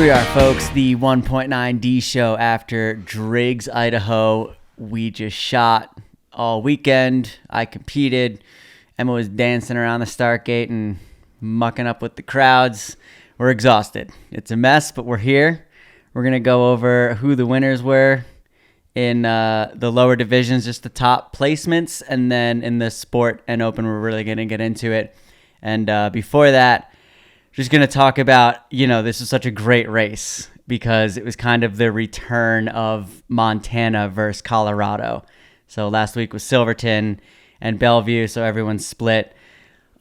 we are, folks, the 1.9D show after Driggs, Idaho. We just shot all weekend. I competed. Emma was dancing around the start gate and mucking up with the crowds. We're exhausted. It's a mess, but we're here. We're going to go over who the winners were in the lower divisions, just the top placements, and then in the sport and open, we're really going to get into it. And before that, just going to talk about, this is such a great race because it was kind of the return of Montana versus Colorado. So last week was Silverton and Bellevue, so everyone split.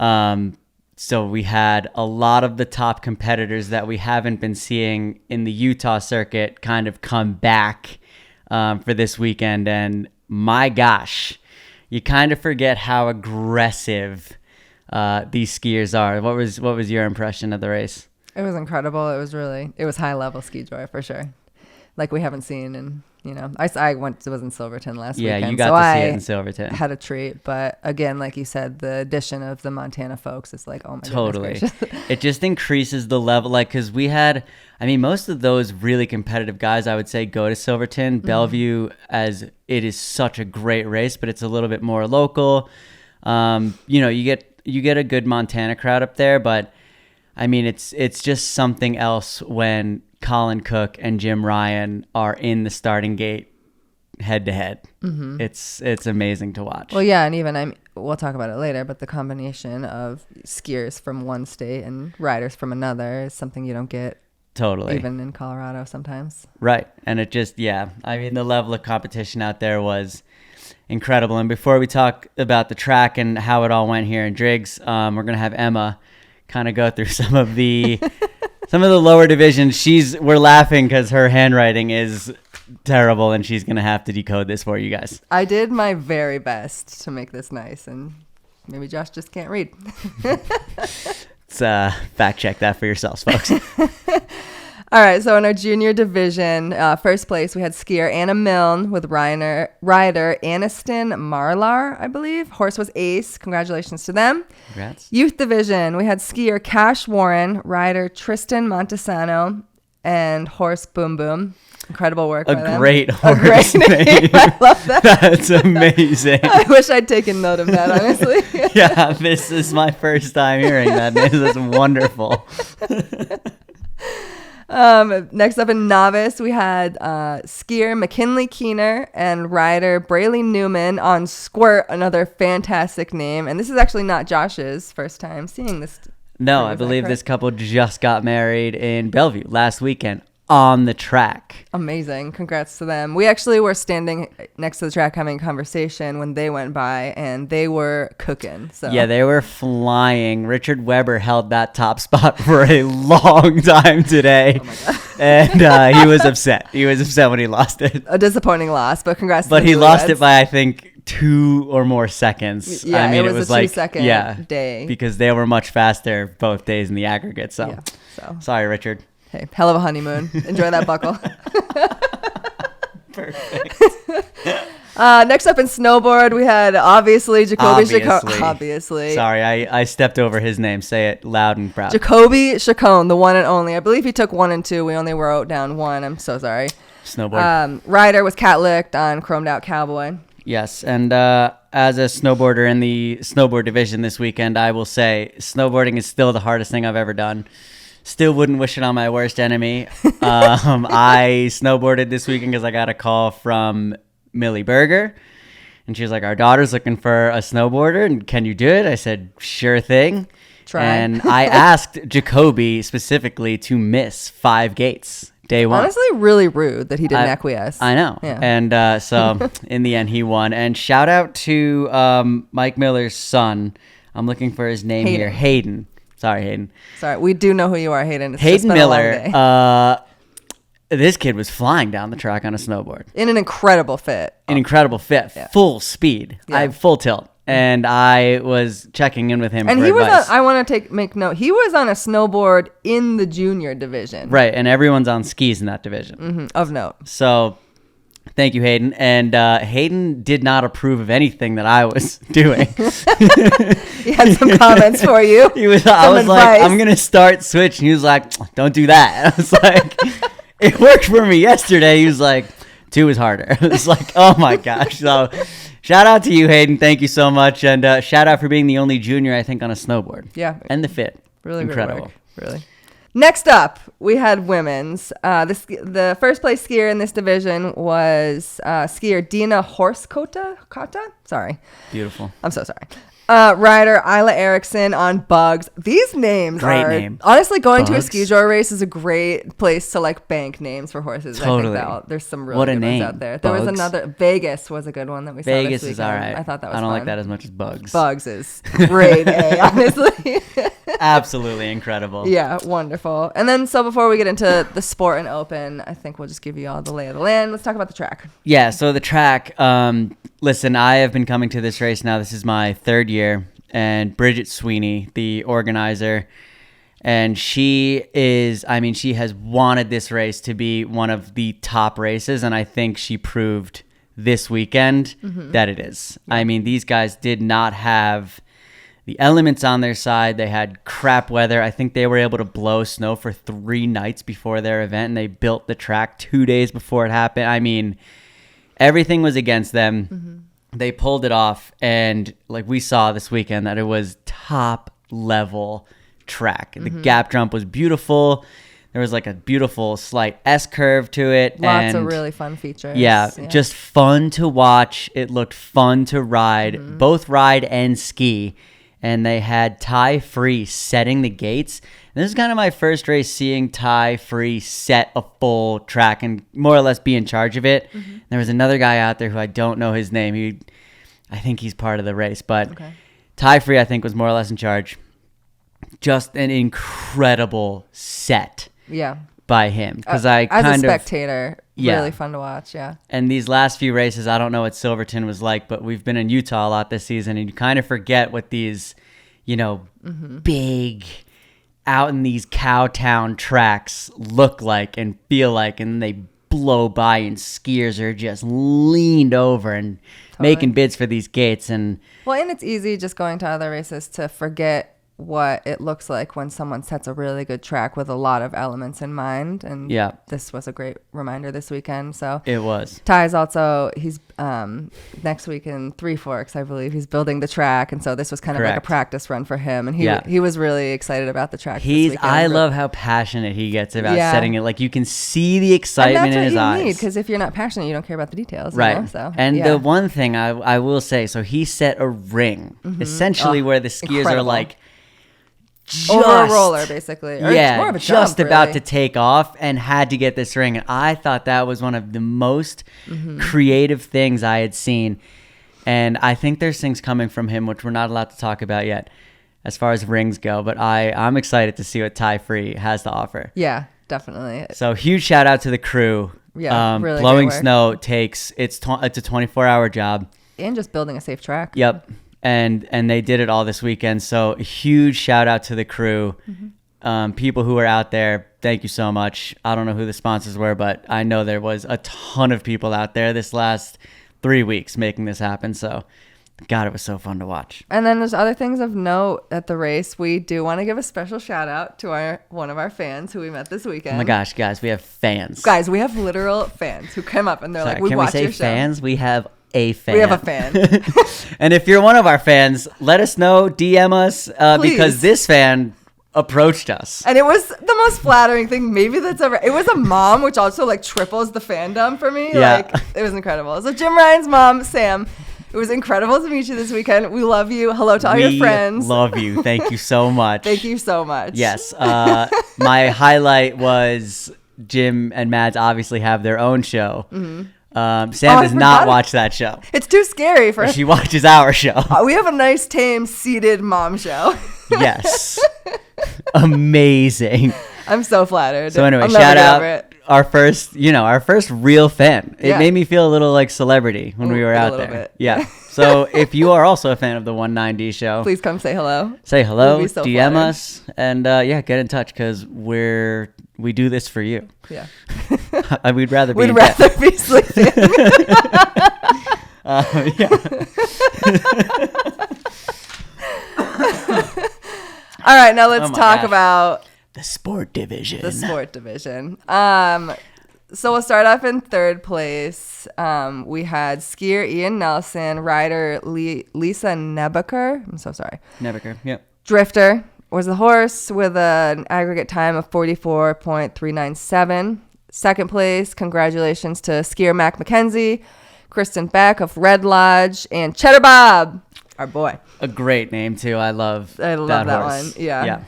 So we had a lot of the top competitors that we haven't been seeing in the Utah circuit kind of come back for this weekend. And my gosh, you kind of forget how aggressive these skiers are. What was your impression of the race? It was incredible. It was high level ski joy for sure. Like we haven't seen I was in Silverton last weekend. Yeah, you got to see it in Silverton. Had a treat, but again, like you said, the addition of the Montana folks is like, oh my totally. goodness gracious. It just increases the level, because we had, most of those really competitive guys, I would say, go to Silverton. Mm-hmm. Bellevue, as it is such a great race, but it's a little bit more local. You get a good Montana crowd up there, but it's just something else when Colin Cook and Jim Ryan are in the starting gate head to head. Mm-hmm. It's amazing to watch. Well, yeah, and even we'll talk about it later, but the combination of skiers from one state and riders from another is something you don't get totally even in Colorado sometimes. Right, and it just the level of competition out there was incredible. And before we talk about the track and how it all went here in Driggs, we're gonna have Emma kind of go through some of the lower divisions. We're laughing because her handwriting is terrible, and she's gonna have to decode this for you guys. I did my very best to make this nice, and maybe Josh just can't read. Let's fact check that for yourselves, folks. All right, so in our junior division, first place, we had skier Anna Milne with rider Aniston Marlar, I believe. Horse was Ace. Congratulations to them. Congrats. Youth division, we had skier Cash Warren, rider Tristan Montesano, and horse Boom Boom. Incredible work by them. Great horse name. I love that. That's amazing. I wish I'd taken note of that, honestly. Yeah, this is my first time hearing that name. That's wonderful. Next up in novice, we had skier McKinley Keener and rider Brayley Newman on Squirt, another fantastic name. And this is actually not Josh's first time seeing this. No, I believe this couple just got married in Bellevue last weekend on the track. Amazing. Congrats to them. We actually were standing next to the track having a conversation when they went by, and they were cooking. So yeah, they were flying. Richard Weber held that top spot for a long time today. Oh my God. And he was upset. He was upset when he lost it. A disappointing loss, but congrats to But the he Blue lost Reds. it by, I think, 2 or more seconds. Yeah, it was a like 2-second day. Because they were much faster both days in the aggregate. So sorry, Richard. Hey, hell of a honeymoon. Enjoy that buckle. Perfect. Next up in snowboard, we had obviously Jacoby Chacon. Obviously. Sorry, I stepped over his name. Say it loud and proud. Jacoby Chacon, the one and only. I believe he took 1 and 2. We only wrote down 1. I'm so sorry. Snowboard. Rider was Cat Licht on Chromed Out Cowboy. Yes, and as a snowboarder in the snowboard division this weekend, I will say snowboarding is still the hardest thing I've ever done. Still wouldn't wish it on my worst enemy. I snowboarded this weekend because I got a call from Millie Berger. And she was like, our daughter's looking for a snowboarder. And can you do it? I said, sure thing. Try. And I asked Jacoby specifically to miss 5 gates day 1. Honestly, really rude that he didn't acquiesce. I know. Yeah. And so in the end, he won. And shout out to Mike Miller's son. I'm looking for his name here. Hayden. Sorry, Hayden. Sorry, we do know who you are, Hayden. It's Hayden just been Miller. A long day. This kid was flying down the track on a snowboard. In an incredible fit. Yeah. Full speed. Yeah. I have full tilt. And I was checking in with him and for he advice. was I want to make note. He was on a snowboard in the junior division. Right, and everyone's on skis in that division. Mm-hmm, of note. So Thank you, Hayden. And Hayden did not approve of anything that I was doing. He had some comments for you. I was like, I'm going to start Switch. And he was like, don't do that. I was like, it worked for me yesterday. He was like, 2 is harder. I was like, oh my gosh. So shout out to you, Hayden. Thank you so much. And shout out for being the only junior, I think, on a snowboard. Yeah. And the fit. Really incredible. Really. Next up, we had women's. The first place skier in this division was skier Dina Horskota. Sorry. Beautiful. I'm so sorry. Rider Isla Erickson on Bugs. These names great are name. Honestly, going Bugs? to a ski race is a great place to like bank names for horses. Totally. I think there's some really good ones out there. There was another. Vegas was a good one that we saw this weekend. Vegas is all right. I thought that was I don't fun. like that as much as Bugs. Bugs is great, honestly. Absolutely incredible. Yeah, wonderful. And then, so before we get into the sport and open, I think we'll just give you all the lay of the land. Let's talk about the track. Yeah, so the track, listen, I have been coming to this race now. This is my 3rd year. And Bridget Sweeney, the organizer, and she has wanted this race to be one of the top races, and I think she proved this weekend that it is. Yeah. I mean, these guys did not have the elements on their side. They had crap weather. I think they were able to blow snow for 3 nights before their event, and they built the track 2 days before it happened. I mean, everything was against them. Mm-hmm. They pulled it off, and like we saw this weekend, that it was top level track. The gap jump was beautiful. There was like a beautiful slight S curve to it. Lots of really fun features. Yeah, just fun to watch. It looked fun to ride, both ride and ski. And they had Ty Free setting the gates. And this is kind of my first race seeing Ty Free set a full track and more or less be in charge of it. There was another guy out there who I don't know his name. I think he's part of the race, but Ty Free, I think, was more or less in charge. Just an incredible set by him. Because as a spectator, really fun to watch, And these last few races, I don't know what Silverton was like, but we've been in Utah a lot this season, and you kind of forget what these, big out in these cowtown tracks look like and feel like, and they blow by, and skiers are just leaned over and making bids for these gates. And it's easy just going to other races to forget what it looks like when someone sets a really good track with a lot of elements in mind, and this was a great reminder this weekend. So it was. Ty's also, he's next week in Three Forks, I believe, he's building the track, and so this was kind of like a practice run for him, and he was really excited about the track. I love how passionate he gets about setting it. Like, you can see the excitement in his eyes. Because if you're not passionate, you don't care about the details, right? You know? So the one thing I will say, so he set a ring essentially where the skiers are like over a roller, basically. Or more of a just jump, about really. to take off, and had to get this ring. And I thought that was one of the most creative things I had seen. And I think there's things coming from him, which we're not allowed to talk about yet, as far as rings go. But I'm excited to see what Ty Free has to offer. Yeah, definitely. So huge shout out to the crew. Yeah, really blowing snow it's a 24-hour job. And just building a safe track. Yep. And they did it all this weekend. So a huge shout out to the crew. People who are out there, thank you so much. I don't know who the sponsors were, but I know there was a ton of people out there this last 3 weeks making this happen. So, God, it was so fun to watch. And then there's other things of note at the race. We do want to give a special shout out to one of our fans who we met this weekend. Oh my gosh, guys, we have fans. Guys, we have literal fans who came up and they're like, we watch your show. Can we say fans? We have a fan. We have a fan. And if you're one of our fans, let us know, DM us, because this fan approached us. And it was the most flattering thing maybe that's ever. It was a mom, which also like triples the fandom for me. Yeah. Like, it was incredible. So Jim Ryan's mom, Sam, it was incredible to meet you this weekend. We love you. Hello to all your friends. Love you. Thank you so much. Thank you so much. Yes. My highlight was Jim and Mads obviously have their own show. Sam does not watch that show. It's too scary for her. She watches our show. We have a nice, tame, seated mom show. Yes. Amazing. I'm so flattered. So anyway, shout out our first real fan. It made me feel a little like celebrity when we were out there. Bit. Yeah. So if you are also a fan of the 19D show, please come say hello. Say hello, we'll so DM us, and get in touch because we do this for you. Yeah. We'd rather be We'd in rather bed. be sleeping. Yeah. All right, now let's Oh my talk gosh. about The sport division. the sport division. So we'll start off in third place. We had skier Ian Nelson, rider Lisa Nebaker. I'm so sorry. Nebaker. Yep. Drifter was the horse with an aggregate time of 44.397. Second place, congratulations to skier Mac McKenzie, Kristen Beck of Red Lodge, and Cheddar Bob, our boy. A great name too. I love that that horse. one. Yeah. Yeah.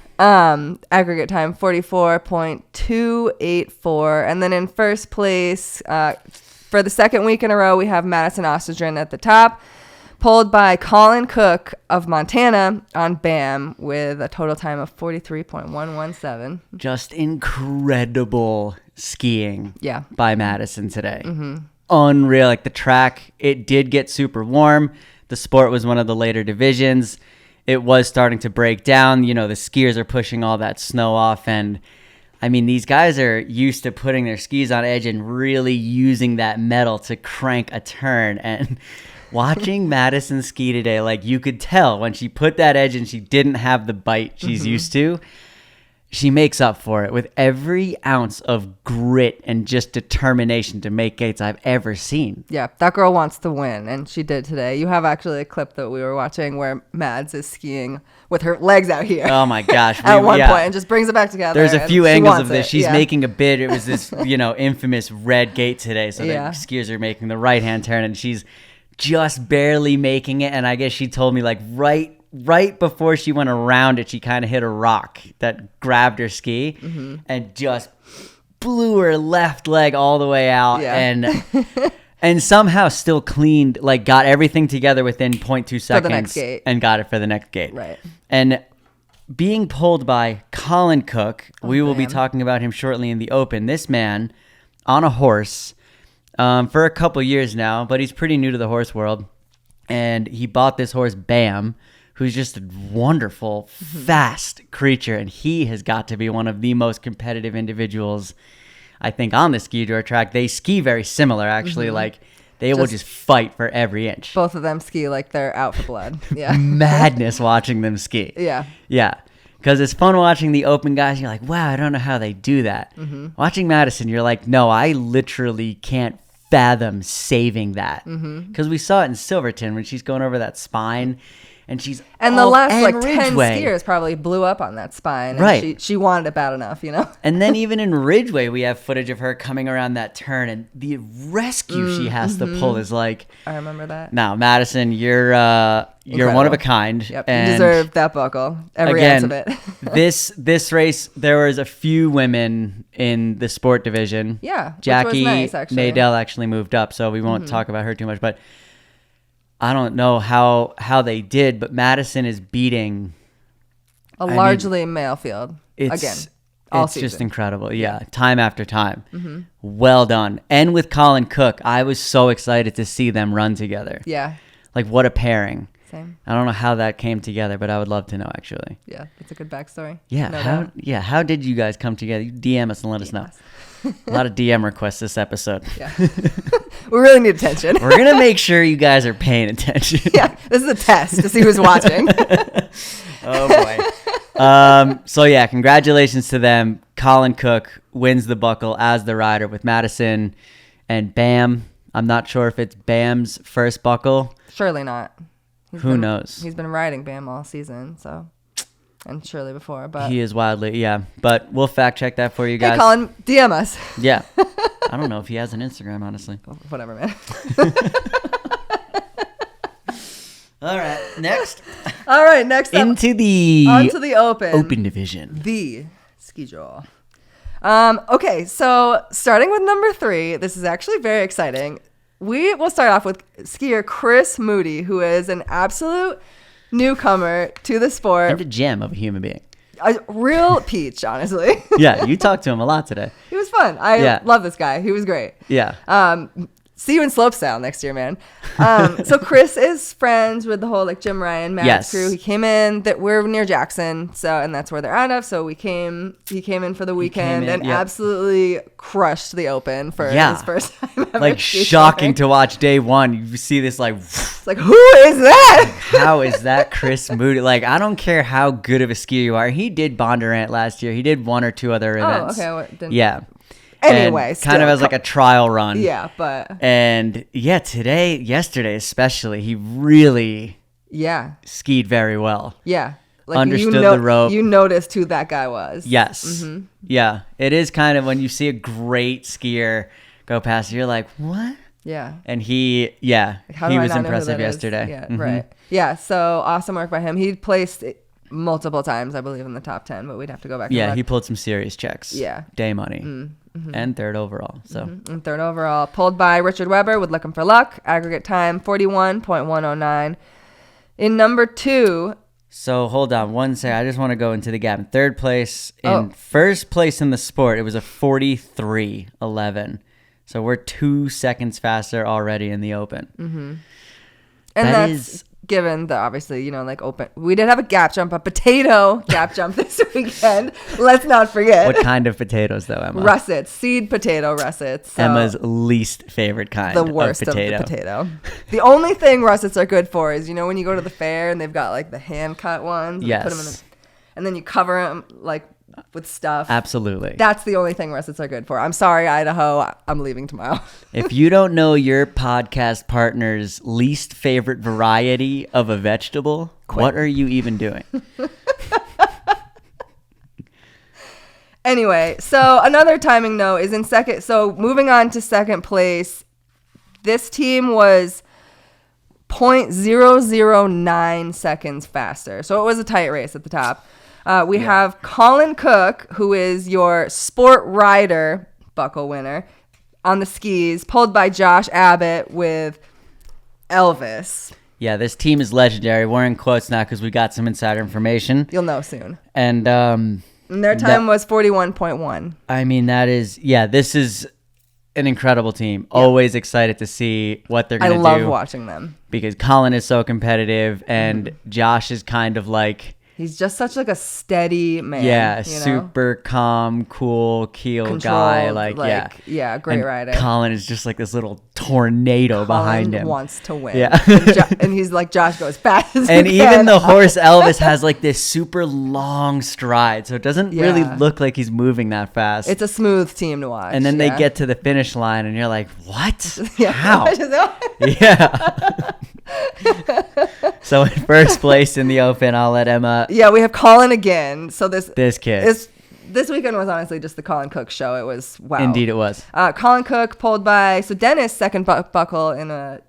Aggregate time 44.284. And then in first place, for the second week in a row, we have Madison Ostergren at the top, pulled by Colin Cook of Montana on BAM with a total time of 43.117. Just incredible skiing. Yeah. By Madison today. Mm-hmm. Unreal. Like the track, it did get super warm. The sport was one of the later divisions. It was starting to break down. You know, the skiers are pushing all that snow off. And I mean, these guys are used to putting their skis on edge and really using that metal to crank a turn. And watching Madison ski today, like you could tell when she put that edge and she didn't have the bite she's used to, she makes up for it with every ounce of grit and just determination to make gates I've ever seen. Yeah, that girl wants to win, and she did today. You have actually a clip that we were watching where Mads is skiing with her legs out here. Oh my gosh. At one point, and just brings it back together. There's a and few she angles wants of this. it. She's Yeah. making a bid. It was this, infamous red gate today. So Yeah. the skiers are making the right-hand turn, and she's just barely making it. And I guess she told me, like, right before she went around it, she kind of hit a rock that grabbed her ski and just blew her left leg all the way out. Yeah. And somehow still cleaned, like got everything together within 0.2 seconds the next gate. and got it for the next gate. Right. And being pulled by Colin Cook, we will be man. talking about him shortly in the open. This man on a horse for a couple years now, but he's pretty new to the horse world. And he bought this horse, Bam, who's just a wonderful, fast creature. And he has got to be one of the most competitive individuals, I think, on the Skidor track. They ski very similar, actually. Like, they will just fight for every inch. Both of them ski like they're out for blood. Yeah. Madness watching them ski. Yeah. Yeah. Because it's fun watching the open guys. You're like, wow, I don't know how they do that. Watching Madison, you're like, no, I literally can't fathom saving that. Because we saw it in Silverton when she's going over that spine. And she's And the all- last and like 10 Ridgeway. skiers probably blew up on that spine. And Right. She wanted it bad enough, And then even in Ridgeway, we have footage of her coming around that turn, and the rescue she has to pull is like, I remember that. no, Madison, you're one of a kind. Yep. And you deserve that buckle. Every ounce of it. this race, there was a few women in the sport division. Yeah, which was Jackie nice, actually. Nadell actually moved up, so we won't talk about her too much. But I don't know how they did, but Madison is beating Largely male field. it's Again. All it's season. just incredible. Yeah, time after time. Well done. And with Colin Cook, I was so excited to see them run together. Yeah. Like, what a pairing. Same. I don't know how that came together, but I would love to know, actually. Yeah. It's a good backstory. Yeah, No how doubt. how did you guys come together? You DM us and let us know. us. A lot of DM requests this episode. Yeah. We really need attention. We're gonna make sure you guys are paying attention. Yeah. This is a test to see who's watching. Oh boy. So yeah, congratulations to them. Colin Cook wins the buckle as the rider with Madison and Bam. I'm not sure if it's Bam's first buckle. Surely not. Who knows? He's been riding Bam all season, so, and surely before. But He is wildly, yeah. But we'll fact check that for you guys. hey, Colin, DM us. Yeah. I don't know if he has an Instagram, honestly. Whatever, man. All right, next. All right, next up, Into the onto the open division. The Skijoring. Okay, so starting with number 3, this is actually very exciting. We will start off with skier Chris Moody, who is an absolute newcomer to the sport. And a gem of a human being. A real peach, honestly. Yeah, you talked to him a lot today. He was fun. I Yeah. love this guy. He was great. Yeah. see you in slopestyle next year, man. So Chris is friends with the whole like Jim Ryan, Matt's crew. He came in. That we're near Jackson, and that's where they're out of. So he came in for the weekend and absolutely crushed the Open for his first time ever. Like shocking to watch day one. You see this like, it's like, who is that? How is that Chris Moody? Like, I don't care how good of a skier you are. He did Bondurant last year. He did one or two other events. Oh, okay. Yeah. Anyway, kind of as like a trial run. Yeah, but yesterday especially, he really skied very well. Yeah, like understood the rope. You noticed who that guy was. Yes, yeah. It is kind of when you see a great skier go past, you're like, what? Yeah. And he was impressive yesterday. Yeah, right. Yeah, so awesome work by him. He placed multiple times, I believe, in the top 10, but we'd have to go back. Yeah, he pulled some serious checks. Yeah, day money. And third overall. And third overall, pulled by Richard Weber with Looking for Luck. Aggregate time 41.109. In number 2. So hold on one second. I just want to go into the gap. In third place, first place in the sport, it was a 43.11. So we're 2 seconds faster already in the Open. And that's given the obviously, like Open. We did have a potato gap jump this weekend. Let's not forget. What kind of potatoes though, Emma? Russets, seed potato russets. So Emma's least favorite kind. The worst of the potato. The only thing russets are good for is, when you go to the fair and they've got like the hand cut ones. Yes. Put them and then you cover them like with stuff. Absolutely. That's the only thing russets are good for. I'm sorry, Idaho. I'm leaving tomorrow. If you don't know your podcast partner's least favorite variety of a vegetable, what are you even doing? Anyway, so another timing note is in second. So moving on to second place, this team was 0.009 seconds faster. So it was a tight race at the top. We have Colin Cook, who is your sport rider buckle winner on the skis, pulled by Josh Abbott with Elvis. Yeah, this team is legendary. We're in quotes now because we got some insider information. You'll know soon. And their time was 41.1. I mean, this is an incredible team. Yeah. Always excited to see what they're going to do. I love watching them. Because Colin is so competitive and Josh is kind of like... He's just such like a steady man. Yeah, super calm, cool, keel guy. Great rider. Colin is just like this little tornado behind him. Wants to win. Yeah. and he's like, Josh goes fast as and even the horse Elvis has like this super long stride, so it doesn't really look like he's moving that fast. It's a smooth team to watch. And then they get to the finish line, and you're like, what? How? Yeah. So in first place in the Open, I'll let Emma. Yeah, we have Colin again. So this kid. This weekend was honestly just the Colin Cook show. It was wow. Indeed, it was. Colin Cook pulled by Dennis second buckle in a.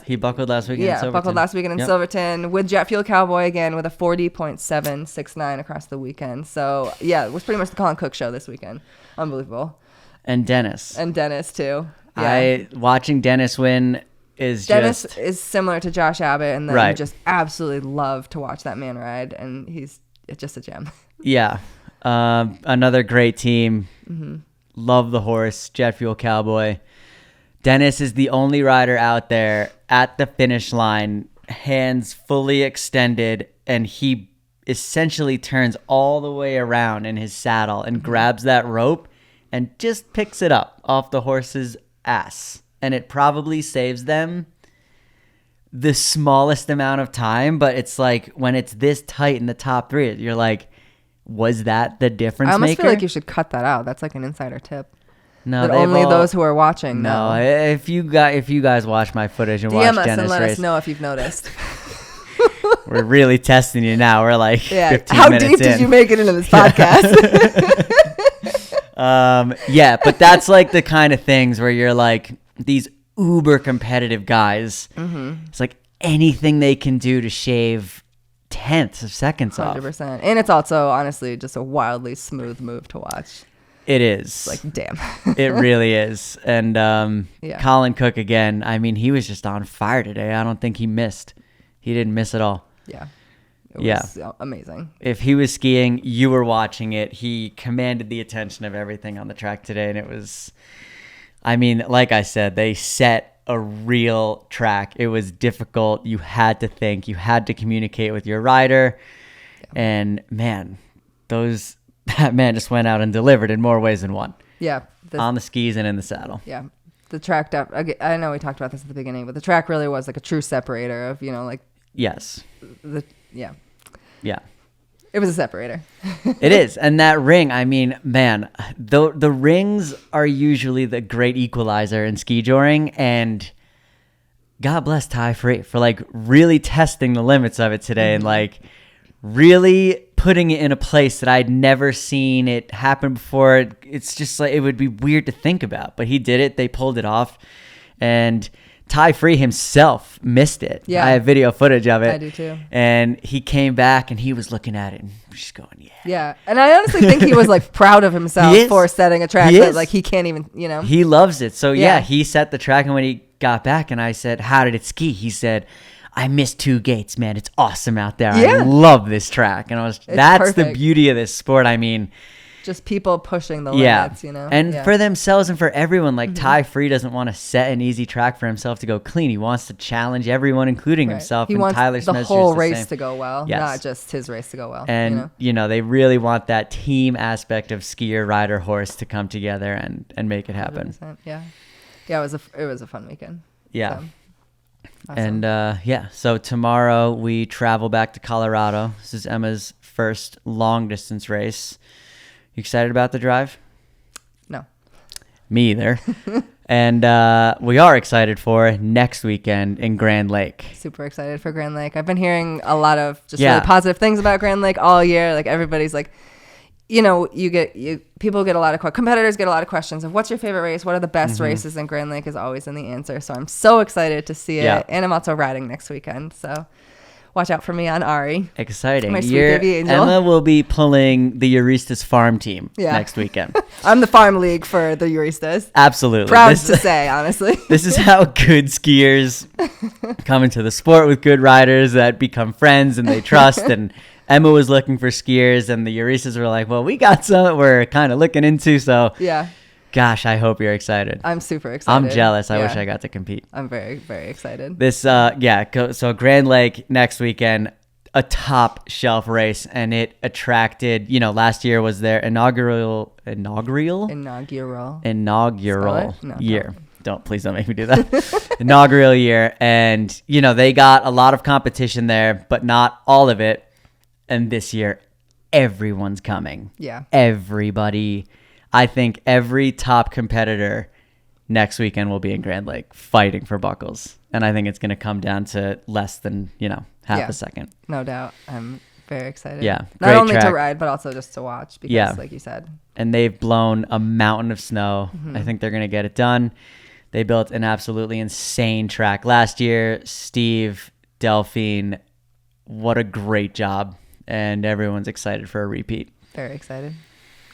He buckled last weekend. Yeah, buckled last weekend in Silverton with Jet Fuel Cowboy again with a 40.769 across the weekend. So yeah, it was pretty much the Colin Cook show this weekend. Unbelievable. And Dennis too. Yeah. Watching Dennis win. Dennis is similar to Josh Abbott, and then you just absolutely love to watch that man ride, and it's just a gem. Yeah. Another great team. Love the horse, Jet Fuel Cowboy. Dennis is the only rider out there at the finish line, hands fully extended, and he essentially turns all the way around in his saddle and grabs that rope and just picks it up off the horse's ass. And it probably saves them the smallest amount of time, but it's like when it's this tight in the top three, you're like, was that the difference maker? I almost feel like you should cut that out. That's like an insider tip. No, that only those who are watching know. No, if you guys watch my footage and DM watch Dennis and let race, us know if you've noticed. We're really testing you now. We're like 15 how minutes deep did you make it into this podcast? But that's like the kind of things where you're like, these uber competitive guys, it's like anything they can do to shave tenths of seconds 100%. off. And it's also honestly just a wildly smooth move to watch. It is. Like, damn. It really is. And Colin Cook again, I mean, he was just on fire today. I don't think he missed. He didn't miss at all. Yeah. It was amazing. If he was skiing, you were watching it. He commanded the attention of everything on the track today, and it was I mean, like I said, they set a real track. It was difficult. You had to think. You had to communicate with your rider. Yeah. And, man, that man just went out and delivered in more ways than one. Yeah. On the skis and in the saddle. Yeah. The track, I know we talked about this at the beginning, but the track really was like a true separator of, like. Yes. Yeah. Yeah. It was a separator. It is. And that ring, I mean, man, the rings are usually the great equalizer in skijoring. And God bless Ty Free for like really testing the limits of it today and like really putting it in a place that I'd never seen it happen before. It's just like, it would be weird to think about, but he did it. They pulled it off. And Ty Free himself missed it. Yeah. I have video footage of it. I do too. And he came back and he was looking at it and just going, yeah. Yeah. And I honestly think he was like proud of himself for setting a track that like he can't even, He loves it. So yeah, he set the track, and when he got back and I said, how did it ski? He said, I missed 2 gates, man. It's awesome out there. Yeah. I love this track. And that's perfect. the beauty of this sport. I mean, just people pushing the limits, And for themselves and for everyone, like Ty Free doesn't want to set an easy track for himself to go clean. He wants to challenge everyone, including himself. He and wants Tyler the Smith's whole the race same. to go well, not just his race to go well. And, they really want that team aspect of skier, rider, horse to come together and make it happen. 100%. Yeah. Yeah, it was a fun weekend. Yeah. So, awesome. And so tomorrow we travel back to Colorado. This is Emma's first long distance race. You excited about the drive? No. Me either. And we are excited for next weekend in Grand Lake. Super excited for Grand Lake. I've been hearing a lot of just really positive things about Grand Lake all year. Like everybody's like, people get a lot of competitors get a lot of questions of what's your favorite race? What are the best races? And Grand Lake is always in the answer. So I'm so excited to see it. Yeah. And I'm also riding next weekend. So watch out for me on Ari. Exciting. My sweet baby angel. Emma will be pulling the Euristas farm team next weekend. I'm the farm league for the Euristas. Absolutely. Proud to say, honestly. This is how good skiers come into the sport, with good riders that become friends and they trust. And Emma was looking for skiers, and the Euristas were like, well, we got some that we're kind of looking into. So yeah. Gosh, I hope you're excited. I'm super excited. I'm jealous. I wish I got to compete. I'm very, very excited. This, so Grand Lake next weekend, a top shelf race, and it attracted, last year was their inaugural year. Please don't make me do that. Inaugural year. And, they got a lot of competition there, but not all of it. And this year, everyone's coming. Yeah. Everybody. I think every top competitor next weekend will be in Grand Lake fighting for buckles. And I think it's going to come down to less than, half a second. No doubt. I'm very excited. Yeah. Not only to ride, but also just to watch because, like you said. And they've blown a mountain of snow. I think they're going to get it done. They built an absolutely insane track last year. Steve, Delphine, what a great job. And everyone's excited for a repeat. Very excited.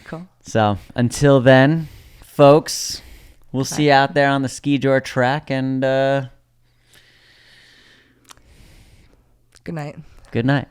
Cool. So until then, folks, we'll see you out there on the Skijor track, and good night. Good night.